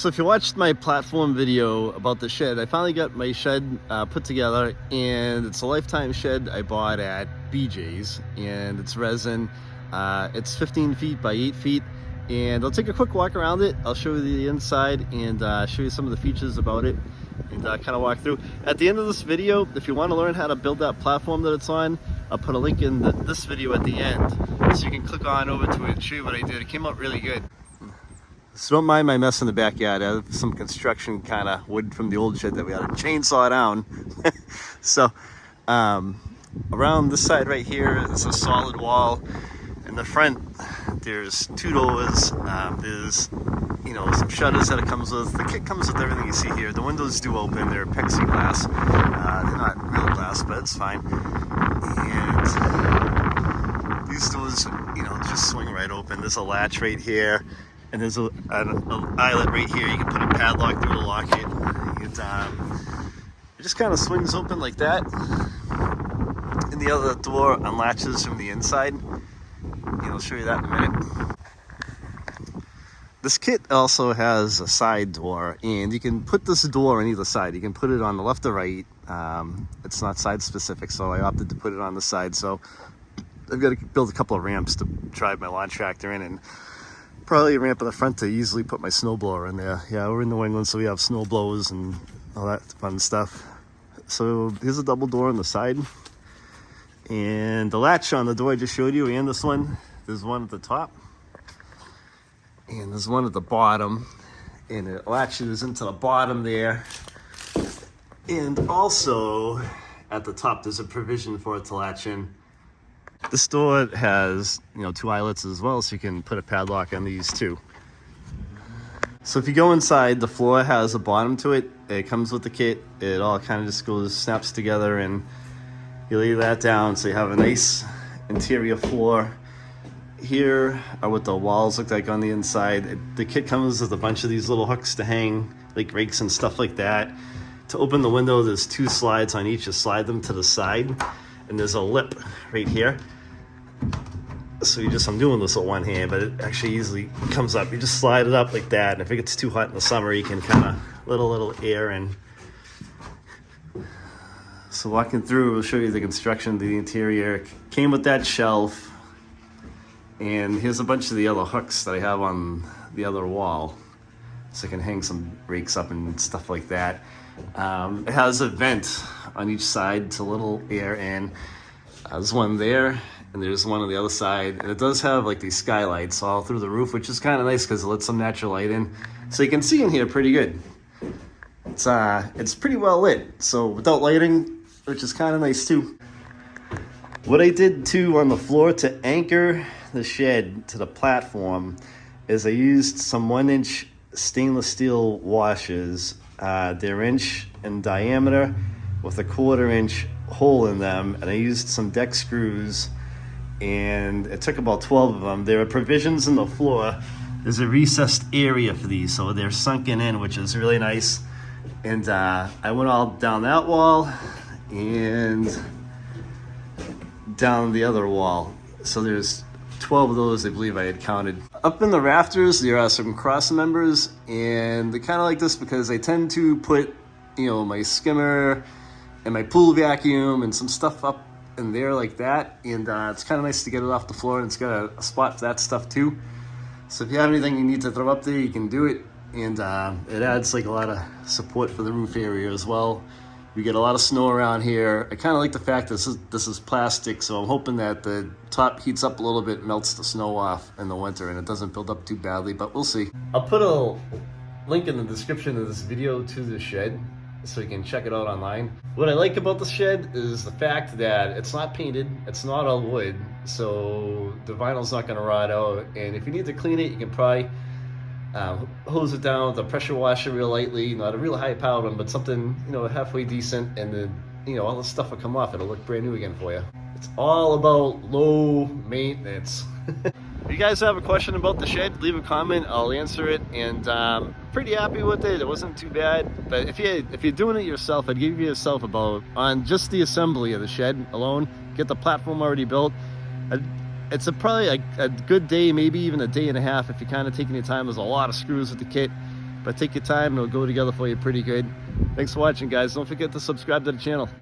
So if you watched my platform video about the shed, I finally got my shed put together, and it's a lifetime shed I bought at BJ's, and it's resin. It's 15 feet by 8 feet, and I'll take a quick walk around it. I'll show you the inside and show you some of the features about it, and kind of walk through. At the end of this video, if you want to learn how to build that platform that it's on, I'll put a link in this video at the end, so you can click on over to it and show you what I did. It came out really good. So don't mind my mess in the backyard. I have some construction kind of wood from the old shed that we had to chainsaw down. So around this side right here is a solid wall. In the front there's two doors. There's some shutters that it comes with. The kit comes with everything you see here. The windows do open. They're plexiglass. They're not real glass, but it's fine. And these doors, just swing right open. There's a latch right here. And there's an eyelet right here. You can put a padlock through to lock it. It just kind of swings open like that. And the other door unlatches from the inside. I'll show you that in a minute. This kit also has a side door, and you can put this door on either side. You can put it on the left or right. It's not side specific, so I opted to put it on the side. So I've got to build a couple of ramps to drive my lawn tractor in, and probably a ramp in the front to easily put my snowblower in there. Yeah, we're in New England, so we have snow blowers and all that fun stuff. So here's a double door on the side. And the latch on the door I just showed you, and this one, there's one at the top. And there's one at the bottom. And it latches into the bottom there. And also, at the top, there's a provision for it to latch in. This door has, two eyelets as well, so you can put a padlock on these too. So if you go inside, the floor has a bottom to it. It comes with the kit. It all kind of just snaps together, and you lay that down so you have a nice interior floor. Here are what the walls look like on the inside. The kit comes with a bunch of these little hooks to hang, like rakes and stuff like that. To open the window, there's two slides on each. You slide them to the side. And there's a lip right here. So I'm doing this with one hand, but it actually easily comes up. You just slide it up like that, and if it gets too hot in the summer, you can kind of let a little air in. So walking through, we'll show you the construction of the interior. It came with that shelf, and here's a bunch of the other hooks that I have on the other wall, so I can hang some rakes up and stuff like that. It has a vent on each side to little air in. There's one there, and there's one on the other side, and it does have like these skylights all through the roof, which is kind of nice because it lets some natural light in, so you can see in here pretty good. It's pretty well lit, so without lighting, which is kind of nice too. What I did too on the floor to anchor the shed to the platform is I used some 1-inch stainless steel washers. They're inch in diameter with a 1/4-inch hole in them, and I used some deck screws, and it took about 12 of them. There are provisions in the floor. There's a recessed area for these, so they're sunken in, which is really nice. And I went all down that wall and down the other wall. So there's 12 of those, I believe I had counted. Up in the rafters, there are some cross members, and they're kind of like this because I tend to put, my skimmer and my pool vacuum and some stuff up in there like that. And it's kind of nice to get it off the floor, and it's got a spot for that stuff too. So if you have anything you need to throw up there, you can do it. And it adds like a lot of support for the roof area as well. We get a lot of snow around here. I kind of like the fact that this is plastic, so I'm hoping that the top heats up a little bit, melts the snow off in the winter, and it doesn't build up too badly, but we'll see. I'll put a link in the description of this video to the shed, so you can check it out online. What I like about the shed is the fact that it's not painted, it's not all wood, so the vinyl's not gonna rot out, and if you need to clean it, you can probably hose it down with a pressure washer real lightly, not a real high powered one, but something, halfway decent, and then, all the stuff will come off. It'll look brand new again for you. It's all about low maintenance. If you guys have a question about the shed, leave a comment, I'll answer it, and pretty happy with it. It wasn't too bad, but if you're doing it yourself, I'd give yourself about, on just the assembly of the shed alone, get the platform already built, it's probably a good day, maybe even a day and a half if you're kind of taking your time. There's a lot of screws with the kit. but take your time and it'll go together for you pretty good. Thanks for watching, guys. Don't forget to subscribe to the channel.